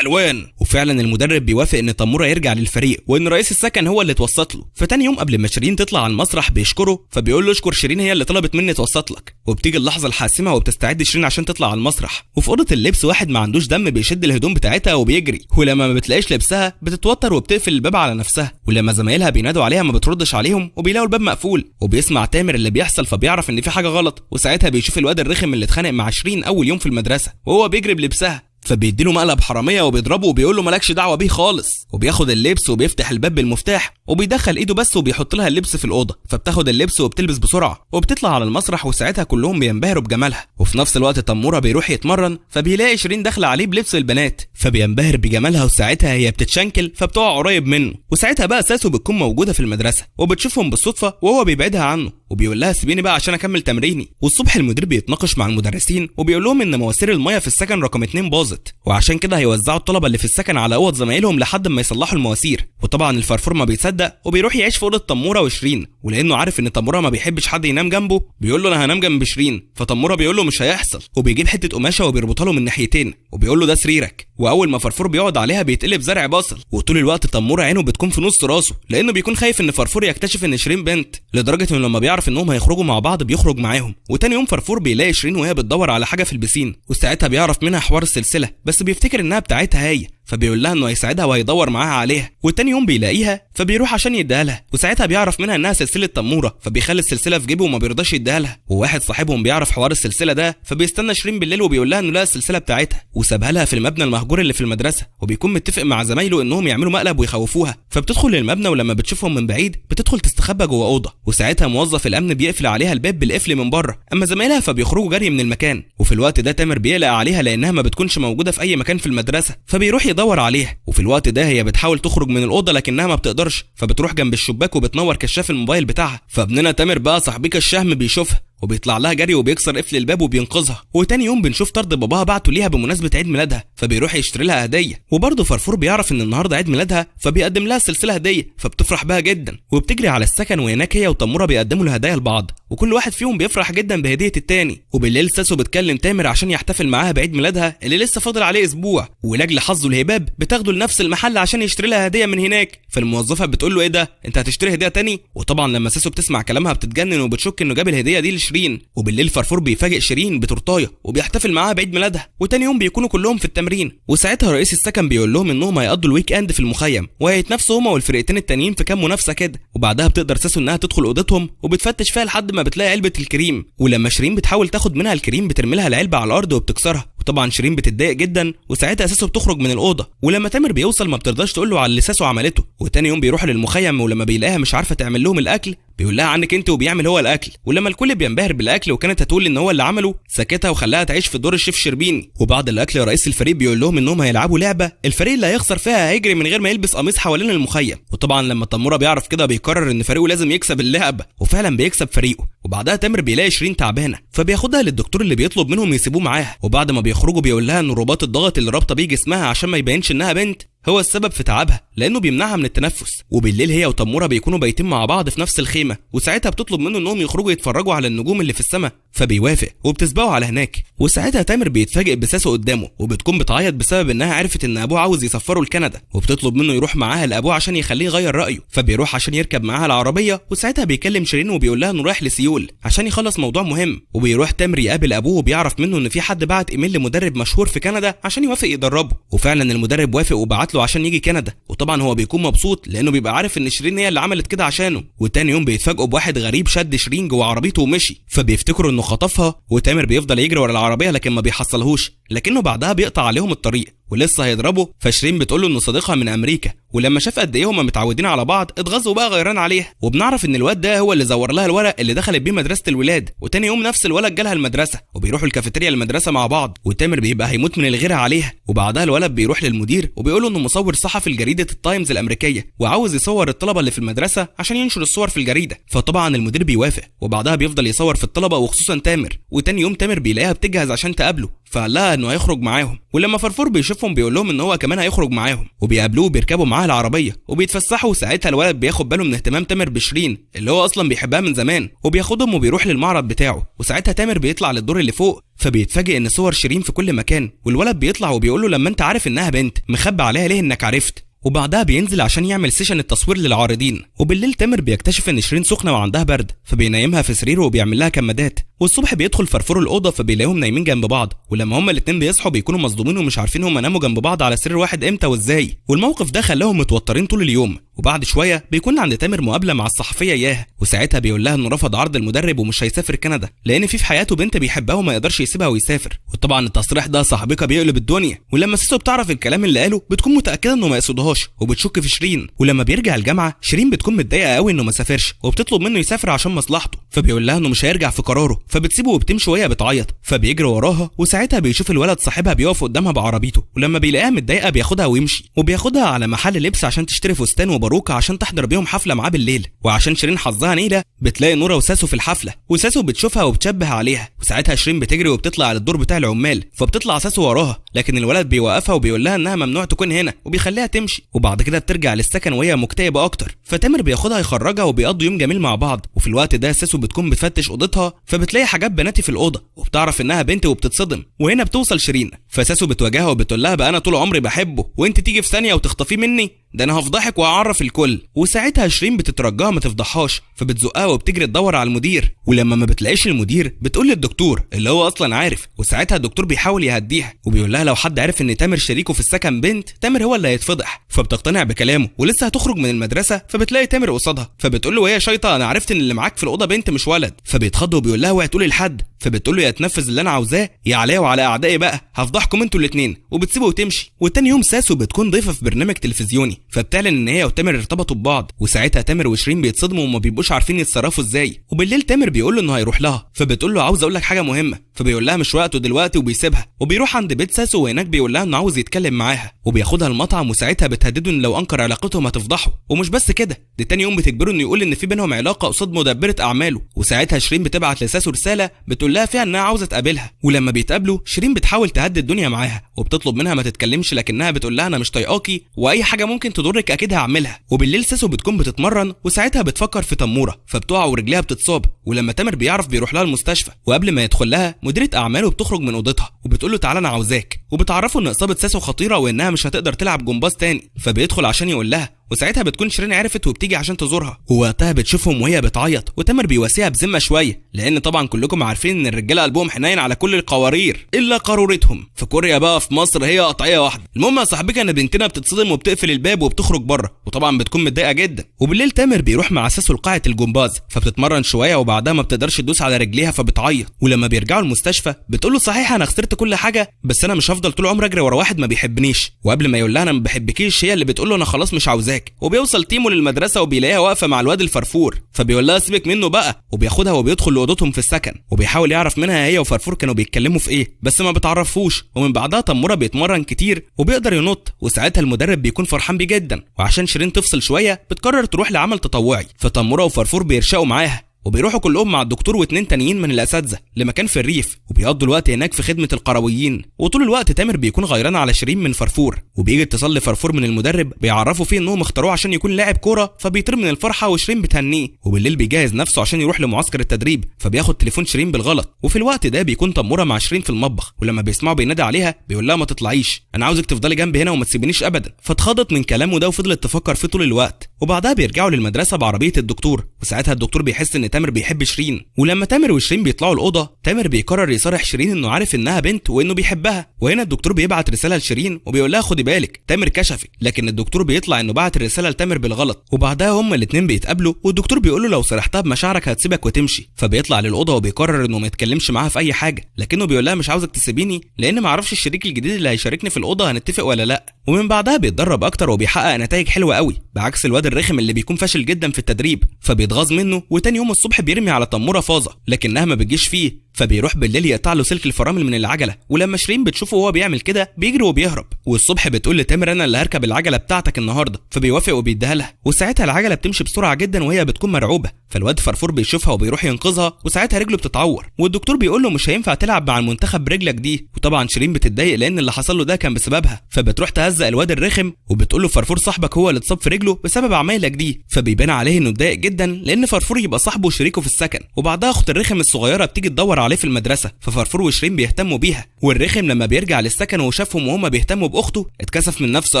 A: الوان. وفعلا المدرب بيوافق ان تموره يرجع للفريق وان رئيس السكن هو اللي توسط له. فتاني يوم قبل ما شيرين تطلع على المسرح بيشكره، فبيقول له اشكر شيرين هي اللي طلبت مني توسط لك. وبتيجي اللحظه الحاسمه وبتستعد شيرين عشان تطلع على المسرح، وفي اوضه اللبس واحد ما عندوش دم بيشد الهدوم بتاعتها وبيجري، ولما ما بتلاقيش لبسها بتتوتر وبتقفل الباب على نفسها. ولما زمايلها بينادوا عليها ما بتردش عليهم وبيلاقوا الباب مقفول، وبيسمع تامر اللي بيحصل فبيعرف ان في حاجه غلط. وساعتها بيشوف الواد الرخم اللي اتخانق مع شيرين اول يوم في المدرسه وهو بيجري بلبسها، فبيديله مقلب حراميه وبيضربه وبيقول له مالكش دعوه بيه خالص. وبياخد اللبس وبيفتح الباب بالمفتاح وبيدخل ايده بس وبيحط لها اللبس في الاوضه، فبتاخد اللبس وبتلبس بسرعه وبتطلع على المسرح، وساعتها كلهم بينبهروا بجمالها. وفي نفس الوقت تموره بيروح يتمرن فبيلاقي شيرين داخله عليه بلبس البنات، فبينبهر بجمالها، وساعتها هي بتتشنكل فبتقع قريب منه. وساعتها بقى ساسو بتكون موجوده في المدرسه وبتشوفهم بالصدفه وهو بيبعدها عنه وبيقول لها سيبيني بقى عشان اكمل تمريني. والصبح المدير بيتناقش مع المدرسين وبيقول لهم ان مواسير الميه في السكن رقم 2 باظت، وعشان كده هيوزعوا الطلبه اللي في السكن على اوض زمايلهم لحد ما يصلحوا المواسير. وطبعا الفرفور ما بيصدق وبيروح يعيش في اوضه تموره وشيرين، ولانه عارف ان تموره ما بيحبش حد ينام جنبه بيقول له انا هنام جنب شيرين. فتموره بيقول له مش هيحصل، وبيجيب حته قماشه وبيربطها له من ناحيتين وبيقول له ده سريرك. واول ما فرفور بيقعد عليها بيتقلب زرع بصل، وطول الوقت تموره عينه بتكون في نص راسه لانه بيكون خايف ان فرفور يكتشف ان شيرين بنت، لدرجه انه لما بيعرف انهم هيخرجوا مع بعض بيخرج معاهم. وتاني يوم فرفور بيلاقي شيرين وهي بتدور على حاجه في البسين، وساعتها بيعرف منها حوار السلسله بس بيفتكر انها بتاعتها هي، فبيقول لها انه هيساعدها وهيدور معاها عليها، وتاني يوم بيلاقيها فبيروح عشان يديها لها، وساعتها بيعرف منها انها سلسله تموره، فبيخلي السلسله في جيبه وما بيرضاش يديها لها. وواحد صاحبهم بيعرف حوار السلسله ده، فبيستنى شيرين بالليل وبيقول لها انه لقى السلسله بتاعتها وسابها لها في المبنى المهجور اللي في المدرسه، وبيكون متفق مع زمايله انهم يعملوا مقلب ويخوفوها. فبتدخل المبنى ولما بتشوفهم من بعيد بتدخل تستخبى جوه اوضه، وساعتها موظف الامن بيقفل عليها الباب بالقفل من بره، اما زمايلها فبيخرجوا جري من المكان. وفي الوقت ده تامر بيقلق عليها لانها ما بتكونش موجوده في اي مكان في المدرسه، فبيروح يدور عليها. وفي الوقت ده هي بتحاول تخرج من الاوضه لكنها ما بتقدرش، فبتروح جنب الشباك وبتنور كشاف الموبايل بتاعها. فابننا تامر بقى صاحبك الشهم بيشوفها وبيطلع لها جري وبيكسر قفل الباب وبينقذها. وتاني يوم بنشوف طرد باباها بعته ليها بمناسبه عيد ميلادها، فبيروح يشتري لها هديه. وبرضه فرفور بيعرف ان النهارده عيد ميلادها، فبيقدم لها السلسله هديه، فبتفرح بها جدا وبتجري على السكن. وهناك هي وتموره بيقدموا الهدايا لبعض، وكل واحد فيهم بيفرح جدا بهديه التاني. وبالليل ساسو بتكلم تامر عشان يحتفل معاها بعيد ميلادها اللي لسه فاضل عليه اسبوع، ولاجل حظه الهباب بتاخده لنفس المحل عشان يشتري لها هديه من هناك. فالموظفه بتقول له ايه ده، انت هتشتري هديه تاني؟ وطبعا لما ساسو بتسمع كلامها بتتجنن وبتشك انه جاب الهديه دي لشيرين. وبالليل فرفور بيفاجئ شيرين بتورتايه وبيحتفل معاها بعيد ميلادها، وتاني يوم بيكونوا كلهم في التمرين. وساعتها رئيس السكن بيقول لهم انهم هيقضوا الويك اند في المخيم وهيتنافسوا هما والفرقتين التانيين في كام منافسه كده. وبعدها بتقدر ساسو انها تدخل اوضتهم وبتفتش فيها لحد ما بتلاقي علبه الكريم، ولما شيرين بتحاول تاخد منها الكريم بترمي لها العلبه على الارض وبتكسرها. وطبعا شيرين بتتضايق جدا، وساعتها ساسو بتخرج من الاوضه. ولما تامر بيوصل ما بترضاش تقول له على اللي ساسو عملته. وتاني يوم بيروح للمخيم، ولما بيلاقيها مش عارفه تعمل لهم الاكل بيقول لها عنك انت وبيعمل هو الاكل. ولما الكل بينبهر بالاكل وكانت هتقول ان هو اللي عمله، سكتها وخلاها تعيش في دور الشيف شربيني. وبعد الاكل رئيس الفريق بيقول لهم انهم هيلعبوا لعبه الفريق اللي هيخسر فيها هيجري من غير ما يلبس قميص حوالين المخيم. وطبعا لما تموره بيعرف كده بيقرر ان فريقه لازم يكسب اللعبه، وفعلا بيكسب فريقه. وبعدها تامر بيلاقي شيرين تعبانه فبياخدها للدكتور اللي بيطلب منهم يسيبوه معاها. وبعد ما بيخرجوا بيقول لها ان رباط الضغط اللي رابطه بيه جسمها عشان ما يبينش انها بنت هو السبب في تعبها لانه بيمنعها من التنفس. وبالليل هي وتموره بيكونوا بايتين مع بعض في نفس الخيمه، وساعتها بتطلب منه انهم يخرجوا يتفرجوا على النجوم اللي في السماء، فبيوافق وبتسبقوا على هناك. وساعتها تامر بيتفاجئ بساسو قدامه وبتكون بتعيط بسبب انها عرفت ان ابوه عاوز يسفره لكندا، وبتطلب منه يروح معاها لابوه عشان يخليه يغير رايه. فبيروح عشان يركب معاها العربيه، وساعتها بيكلم شيرين وبيقول لها انه رايح لسيول عشان يخلص موضوع مهم. وبيروح تامر يقابل ابوه وبيعرف منه ان في حد بعت ايميل لمدرب مشهور في كندا عشان يوافق يدربه. وفعلا المدرب وافق وبعت له عشان يجي كندا. وطبعا هو بيكون مبسوط لانه بيبقى عارف ان شيرين هي اللي عملت كده عشانه. وتاني يوم بيتفاجئوا بواحد غريب شد شيرين جوه عربيته ومشي، فبيفتكروا انه خطفها. وتامر بيفضل يجري ورا العربيه لكن ما بيحصلهوش، لكنه بعدها بيقطع عليهم الطريق ولسه هيضربه. فشيرين بتقول له انه صديقها من امريكا، ولما شاف قد ايه هما متعودين على بعض اتغاظ وبقى غيران عليها. وبنعرف ان الواد ده هو اللي زور لها الورق اللي دخلت بيه مدرسه الولاد. وتاني يوم نفس الولد جالها المدرسه وبيروحوا الكافيتيريا المدرسه مع بعض، وتامر بيبقى هيموت من الغيره عليها. وبعدها الولد بيروح للمدير وبيقول له انه مصور صحفي لجريده التايمز الامريكيه وعاوز يصور الطلبه اللي في المدرسه عشان ينشر الصور في الجريده. فطبعا المدير بيوافق، وبعدها بيفضل يصور في الطلبه وخصوصا تامر. وتاني يوم تامر بيلاقيها بتجهز عشان تقابله، فقال لها انه هيخرج معاهم. ولما فرفور بيشوفهم بيقول لهم ان هو كمان هيخرج معاهم، وبيقابلوه وبيركبوا معاه العربيه وبيتفسحوا. وساعتها الولد بياخد باله من اهتمام تامر بشيرين اللي هو اصلا بيحبها من زمان، وبياخدهم وبيروح للمعرض بتاعه. وساعتها تامر بيطلع للدور اللي فوق، فبيتفاجئ ان صور شيرين في كل مكان. والولد بيطلع وبيقول له لما انت عارف انها بنت مخبي عليها ليه انك عرفت؟ وبعدها بينزل عشان يعمل سيشن التصوير للعارضين. وبالليل تامر بيكتشف ان شيرين سخنه وعندها برد، فبينيمها في سريره وبيعمل لها كمادات. والصبح بيدخل فرفور الاوضه فبيلاقيهم نايمين جنب بعض، ولما هما الاثنين بيصحوا بيكونوا مصدومين ومش عارفين هما ناموا جنب بعض على سرير واحد امتى وازاي. والموقف ده خلاهم متوترين طول اليوم. وبعد شويه بيكون عند تامر مقابله مع الصحفيه ياها، وساعتها بيقول لها انه رفض عرض المدرب ومش هيسافر كندا لان في حياته بنت بيحبها وما يقدرش يسيبها ويسافر. وطبعا التصريح ده صاحبك بيقلب الدنيا. ولما سيسو بتعرف الكلام اللي قاله بتكون متاكده انه ما يقصدهاش وبتشك في شيرين. ولما بيرجع الجامعه شيرين بتكون متضايقه قوي انه ما سافرش وبتطلب منه يسافر عشان مصلحته، فبيقول لها انه مش هيرجع في قراره، فبتسيبه وبتمشي وهي بتعيط. فبيجري وراها، وساعتها بيشوف الولد صاحبها بيقف قدامها بعربيته، ولما بيلاقيها متضايقه بياخدها ويمشي، وبياخدها على محل لبس عشان تشتري فستان وباروكه عشان تحضر بيهم حفله معاه بالليل. وعشان شيرين حظها نيله بتلاقي نوره وساسو في الحفله، وساسو بتشوفها وبتشبه عليها. وساعتها شيرين بتجري وبتطلع على الدور بتاع العمال، فبتطلع ساسو وراها لكن الولد بيوقفها وبيقول لها انها ممنوع تكون هنا وبيخليها تمشي. وبعد كده بترجع للسكن وهي مكتئبه اكتر، فتامر بياخدها يخرجها وبيقضوا يوم جميل مع بعض. وفي الوقت ده ساسو بتكون بتفتش اوضتها فبتلاقي حاجات بناتي في الاوضه وبتعرف انها بنت وبتتصدم. وهنا بتوصل شيرين، فساسو بتواجهها وبتقول لها بقى انا طول عمري بحبه وانت تيجي في ثانيه وتخطفيه مني. ده انا هفضحك وهعرف الكل. وساعتها شيرين بتترجاها ما تفضحهاش، فبتزقها وبتجري تدور على المدير، ولما ما بتلاقيش المدير بتقول للدكتور اللي هو اصلا عارف. وساعتها الدكتور بيحاول يهديها وبيقول لها لو حد عرف ان تامر شريكه في السكن بنت، تامر هو اللي هيتفضح. فبتقتنع بكلامه ولسه هتخرج من المدرسه فبتلاقي تامر قصادها، فبتقول له وهي شايطه انا عرفت ان اللي معاك في الاوضه بنت مش ولد. فبيتخض وبيقول لها اوعي تقولي لحد. فبتقول له يا تنفذ اللي انا عاوزاه يا عليا وعلى اعدائي بقى، هفضحكم انتوا الاثنين. وبتسيبه وتمشي. وتاني يوم ساسو بتكون ضيفه في برنامج تلفزيوني، فبتعلن ان هي وتامر ارتبطوا ببعض. وساعتها تامر وشيرين بيتصدموا وما بيبقوش عارفين يتصرفوا ازاي. وبالليل تامر بيقول له انه هيروح لها، فبتقول له عاوز اقول لك حاجه مهمه. فبيقول لها مش وقته دلوقتي وبيسيبها. وبيروح عند بيت ساسو وهناك بيقول لها انه عاوز يتكلم معاها، وبياخدها المطعم. وساعتها بتهدده ان لو انكر علاقتهم هتفضحه. ومش بس كده، دي تاني يوم بتجبره انه يقول ان في بينهم علاقه قصاد مدبره اعماله. وساعتها شيرين بتبعت لساسو رساله بتقول لها فيها انها عاوزه تقابلها. ولما بيتقابلوا شيرين بتحاول تهدي الدنيا معاها وبتطلب منها ما تتكلمش، لكنها بتقول لها انا مش طايقاكي واي حاجه ممكن تضرك اكيد هعملها. وبالليل ساسو بتكون بتتمرن وساعتها بتفكر في تموره، فبتقع ورجليها بتتصاب. ولما تامر بيعرف بيروح لها المستشفى، وقبل ما يدخل لها مديره اعماله بتخرج من اوضتها وبتقول له تعالى انا عاوزاك. وبتعرفه ان اصابه ساسو خطيره وانها مش هتقدر تلعب جمباز تاني. فبيدخل عشان يقول لها، وساعتها بتكون شيرين عرفت وبتيجي عشان تزورها. ووقتها بتشوفهم وهي بتعيط وتامر بيواسيها بذمه شويه، لان طبعا كلكم عارفين ان الرجاله قلبهم حنين على كل القوارير الا قارورتهم. في كوريا بقى في مصر هي قطعيه واحده. المهم يا صاحبي كان بنتنا بتتصدم وبتقفل الباب وبتخرج بره، وطبعا بتكون متضايقه جدا. وبالليل تامر بيروح مع ساسو لقاعه الجمباز، فبتتمرن شويه وبعدها ما بتقدرش تدوس على رجليها فبتعيط. ولما بيرجعوا المستشفى بتقول له صحيح انا خسرت كل حاجه، بس انا مش هفضل طول عمري اجري ورا واحد ما بيحبنيش. وقبل ما يقول لها انا ما بحبكيش هي اللي بتقول له انا خلاص مش عاوزاك. وبيوصل تيمو للمدرسه وبيلاقيها واقفه مع الواد الفرفور، فبيقول لها سيبك منه بقى. وبياخدها وبيدخل لاوضتهم في السكن، وبيحاول يعرف منها هي وفرفور كانوا بيتكلموا في ايه، بس ما بتعرفوش. ومن بعدها تموره بيتمرن كتير وبيقدر ينط، وساعتها المدرب بيكون فرحان بيه جدا. وعشان شيرين تفصل شويه بتقرر تروح لعمل تطوعي، فتموره وفرفور بيرشقوا معاها وبيروحوا كلهم مع الدكتور واتنين تانيين من الاساتذه لمكان في الريف، وبيقضوا الوقت هناك في خدمه القرويين. وطول الوقت تامر بيكون غيران على شيرين من فرفور، وبيجي اتصال لفرفور من المدرب بيعرفوا فيه انهم اختاروه عشان يكون لاعب كوره، فبيطير من الفرحه وشيرين بتهنيه. وبالليل بيجهز نفسه عشان يروح لمعسكر التدريب، فبياخد تليفون شيرين بالغلط. وفي الوقت ده بيكون تموره مع شيرين في المطبخ، ولما بيسمعوا بينادي عليها بيقول لها ما تطلعيش، انا عاوزك تفضلي جنبي هنا وما تسيبنيش ابدا. فاتخضت من كلامه ده وفضلت تفكر فيه طول الوقت. وبعدها بيرجعوا للمدرسه بعربيه الدكتور، وساعتها الدكتور بيحس ان تامر بيحب شيرين. ولما تامر وشيرين بيطلعوا الاوضه تامر بيقرر يصارح شيرين انه عارف انها بنت وانه بيحبها. وهنا الدكتور بيبعت رساله لشيرين وبيقول لها خدي بالك تامر كشفك، لكن الدكتور بيطلع انه بعت الرساله لتامر بالغلط. وبعدها هما الاثنين بيتقابلوا والدكتور بيقول له لو صرحتها بمشاعرك هتسيبك وتمشي. فبيطلع للاوضه وبيقرر انه ما يتكلمش معاها في اي حاجه، لكنه بيقول لها مش عاوزك تسيبيني لان ما اعرفش الشريك الجديد اللي هيشاركني في الاوضه هنتفق ولا لا. ومن بعدها بيتدرب اكتر وبيحقق نتائج حلوه قوي بعكس الواد الرخم اللي بيكون فاشل جدا في التدريب. فبيتغاظ منه وتاني يوم الصبح بيرمي على تموره فازه لكنها ما بتجيش فيه، فبيروح بالليل يقطع له سلك الفرامل من العجله. ولما شيرين بتشوفه وهو بيعمل كده بيجري وبيهرب. والصبح بتقول لتامر انا اللي هركب العجله بتاعتك النهارده، فبيوافق وبيديها لها. وساعتها العجله بتمشي بسرعه جدا وهي بتكون مرعوبه، فالواد فرفور بيشوفها وبيروح ينقذها وساعتها رجله بتتعور. والدكتور بيقول له مش هينفع تلعب مع المنتخب برجلك دي. وطبعا شيرين بتتضايق لان اللي حصل له ده كان بسببها، فبتروح تهزق الواد الرخم وبتقول له فرفور صاحبك هو اللي اتصاب في رجله بسبب اعمالك دي. فبيبان عليه انه اتضايق جدا لان فرفور يبقى صاحبه وشريكه في السكن. وبعدها اخت الرخم الصغيره بتيجي تدور عليه في المدرسه، ففرفور وشيرين بيهتموا بيها. والرخم لما بيرجع للسكن وشافهم وهما بيهتموا باخته اتكسف من نفسه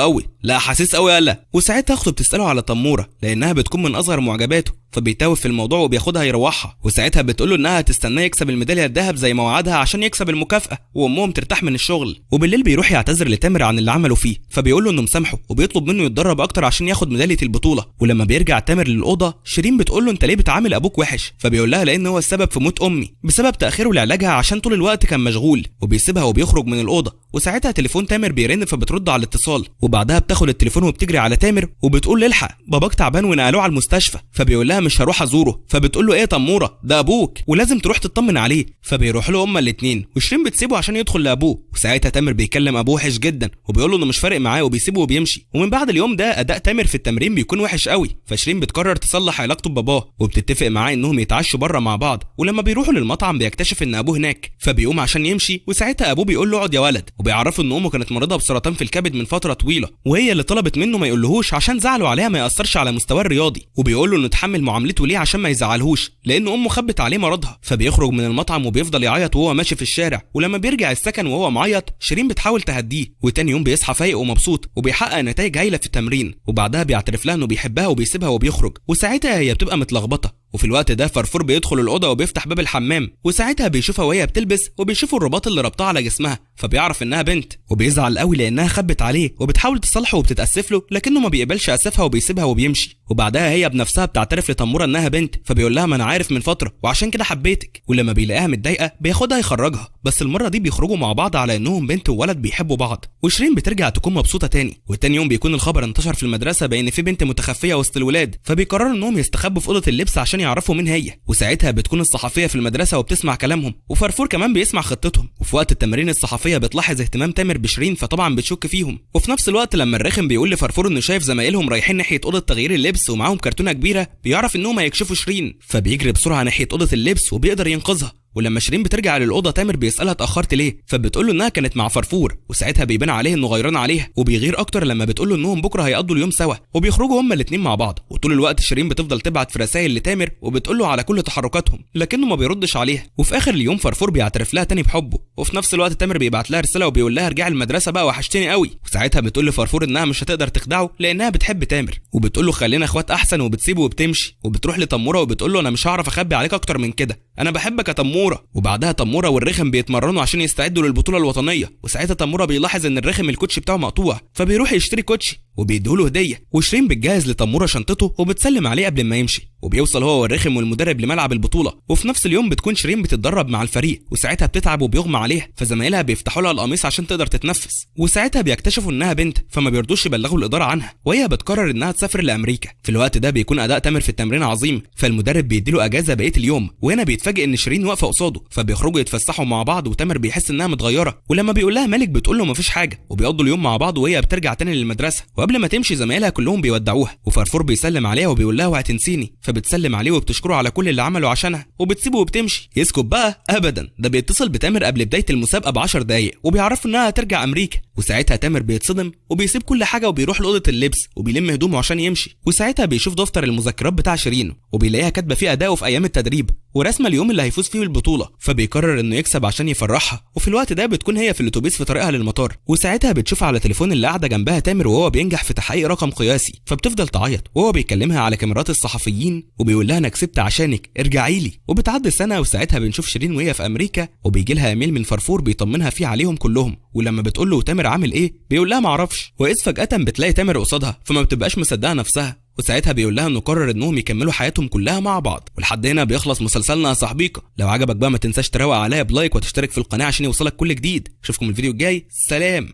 A: قوي، لا حاسس قوي يالا. وساعتها اخته بتساله على تموره لانها بتكون من اصغر معجباته، فبيتاوب في الموضوع وبياخدها يروحها. وساعتها بتقول له انها هتستناه يكسب الميداليه الذهب زي ما وعدها عشان يكسب المكافاه وامهم ترتاح من الشغل. وبالليل بيروح يعتذر لتامر عن اللي عمله فيه، فبيقول له انه مسامحه وبيطلب منه يتدرب اكتر عشان ياخد ميداليه البطوله. ولما بيرجع تامر للاوضه شيرين بتقول له انت ليه بتعامل ابوك وحش، فبيقول لها لان هو السبب في موت امي بسبب تاخيره لعلاجها عشان طول الوقت كان مشغول. وبيسيبها وبيخرج من الاوضه. وساعتها تليفون تامر بيرن فبترد على الاتصال، وبعدها بتاخد التليفون وبتجري على تامر وبتقول له الحق باباك تعبان ونقلوه على المستشفى. فبيقول لها مش هروح ازوره. فبتقول له ايه يا تموره ده ابوك ولازم تروح تطمن عليه. فبيروح له هما الاثنين وشيرين بتسيبه عشان يدخل لابوه. وساعتها تامر بيكلم ابوه وحش جدا وبيقول له انه مش فارق معاه وبيسيبه وبيمشي. ومن بعد اليوم ده اداء تامر في التمرين بيكون وحش قوي، فشيرين بتقرر تصلح علاقته بباباه وبتتفق معاه انهم يتعشوا بره مع بعض. ولما بيروحوا للمطعم بيكتشف ان ابوه هناك، فبيقوم عشان يمشي. وساعتها ابوه بيقول له اقعد يا ولد، وبيعرفوا ان امه كانت مريضه بسرطان في الكبد من فتره طويله، وهي اللي طلبت منه ما يقولهوش عشان زعله عليها ما ياثرش على مستواه الرياضي، وبيقول له انه يتحمل معاملته ليه عشان ما يزعلهوش لان امه خبت عليه مرضها. فبيخرج من المطعم وبيفضل يعيط وهو ماشي في الشارع، ولما بيرجع السكن وهو معيط شيرين بتحاول تهديه، وتاني يوم بيصحى فايق ومبسوط وبيحقق نتائج هايله في التمرين، وبعدها بيعترف لها انه بيحبها وبيسيبها وبيخرج، وساعتها هي بتبقى متلخبطه. وفي الوقت ده فرفور بيدخل الأوضة وبيفتح باب الحمام، وساعتها بيشوفها وهي بتلبس وبيشوفوا الرباط اللي ربطها على جسمها، فبيعرف انها بنت وبيزعل قوي لانها خبت عليه، وبتحاول تصالحه وبتتأسف له لكنه ما بيقبلش اسفها وبيسيبها وبيمشي. وبعدها هي بنفسها بتعترف لتمورة انها بنت، فبيقول لها ما انا عارف من فترة وعشان كده حبيتك. ولما بيلاقيها متضايقة بياخدها يخرجها، بس المرة دي بيخرجوا مع بعض على انهم بنت وولد بيحبوا بعض، وشيرين بترجع تكون مبسوطة تاني. والتاني يوم بيكون الخبر انتشر في المدرسة بان في بنت متخفية وسط الولاد، فبيقرروا انهم يستخبوا في أوضة اللبس عشان يعرفوا مين هي. وساعتها بتكون الصحفية في المدرسة وبتسمع كلامهم، وفرفور كمان بيسمع خطتهم. وفي وقت التمرين الصحفية بتلاحظ اهتمام تامر بشيرين، فطبعا بتشك فيهم. وفي نفس الوقت لما الرخم بيقول لفرفور انه شايف زمايلهم رايحين ناحية أوضة تغيير اللبس ومعاهم كرتونة كبيرة، بيعرف انهم هيكشفوا شيرين، فبيجري بسرعة ناحية أوضة اللبس وبيقدر ينقذها. ولما شيرين بترجع للأوضة تامر بيسألها اتأخرت ليه، فبتقول له انها كانت مع فرفور، وساعتها بيبان عليه انه غيران عليها، وبيغير اكتر لما بتقول له انهم بكره هيقضوا اليوم سوا، وبيخرجوا هما الاثنين مع بعض. وطول الوقت شيرين بتفضل تبعت في رسائل لتامر وبتقول له على كل تحركاتهم لكنه ما بيردش عليها. وفي اخر اليوم فرفور بيعترف لها تاني بحبه، وفي نفس الوقت تامر بيبعت لها رسالة وبيقول لها ارجعي المدرسة بقى وحشتني قوي. وساعتها بتقول لفرفور انها مش هتقدر تخدعه لانها بتحب تامر، وبتقول له خلينا اخوات احسن، وبتسيبه وبتمشي. وبتروح لتمورة وبتقول له انا مش هعرف اخبي عليك اكتر من كده، انا بحبك يا تمورة. وبعدها تمورة والرخم بيتمرنوا عشان يستعدوا للبطولة الوطنية، وساعتها تمورة بيلاحظ ان الرخم الكوتشي بتاعه مقطوع، فبيروح يشتري كوتشي وبيديله هدية. وشيرين بتجهز لتمورة شنطته وبتسلم عليه قبل ما يمشي، وبيوصل هو والرخم والمدرب لملعب البطولة. وفي نفس اليوم بتكون شيرين بتتدرب مع الفريق، وساعتها بتتعب وبيغمى عليها، فزمايلها بيفتحوا لها القميص عشان تقدر تتنفس. وساعتها بيكتشفوا انها بنت، فما بيرضوش يبلغوا الإدارة عنها، وهي بتقرر انها تسافر لأمريكا. في الوقت ده بيكون أداء تامر في التمرين عظيم، فالمدرب بيديله أجازة بقية اليوم، وهنا بيتفاجئ ان شيرين واقفة قصاده، فبيخرجوا يتفسحوا مع بعض، وتامر بيحس انها متغيرة. ولما بيقول لها مالك بتقول له مفيش حاجة، وبيقضوا اليوم مع بعض وهي بترجع تاني للمدرسة. وقبل ما تمشي زمايلها كلهم بيودعوها، وفرفور بيسلم عليها وبيقول لها وهتنسيني، فبتسلم عليه وبتشكره على كل اللي عمله عشانها وبتسيبه وبتمشي. يسكت بقى ابدا، ده بيتصل بتامر قبل بداية المسابقة ب10 دقايق وبيعرفوا انها هترجع امريكا. وساعتها تامر بيتصدم وبيسيب كل حاجة وبيروح لأوضة اللبس وبيلم هدومه عشان يمشي. وساعتها بيشوف دفتر المذكرات بتاع شيرين وبيلاقيها كاتبة فيه أداؤه في أيام التدريب ورسمة اليوم اللي هيفوز فيه بالبطولة، فبيقرر انه يكسب عشان يفرحها. وفي الوقت ده بتكون هي في الاتوبيس في طريقها للمطار، وساعتها بتشوف على تليفون اللي قاعدة جنبها تامر وهو بينجح في تحقيق رقم قياسي، فبتفضل تعيط وهو بيكلمها على كاميرات الصحفيين وبيقول لها انا كسبت عشانك ارجعي لي. وبتعدي سنة وساعتها بنشوف شيرين وهي في امريكا، وبيجي لها ايميل من فرفور بيطمنها فيه عليهم كلهم. ولما بتقول له تامر عامل ايه بيقول لها معرفش، واذ فجأة بتلاقي تامر قصادها فما بتبقاش مصدقة نفسها. وساعتها بيقول لها انه قرر انهم يكملوا حياتهم كلها مع بعض. ولحد هنا بيخلص مسلسلنا يا صاحبيقة. لو عجبك بقى ما تنساش تروق عليا بلايك وتشترك في القناة عشان يوصلك كل جديد. اشوفكم الفيديو الجاي، سلام.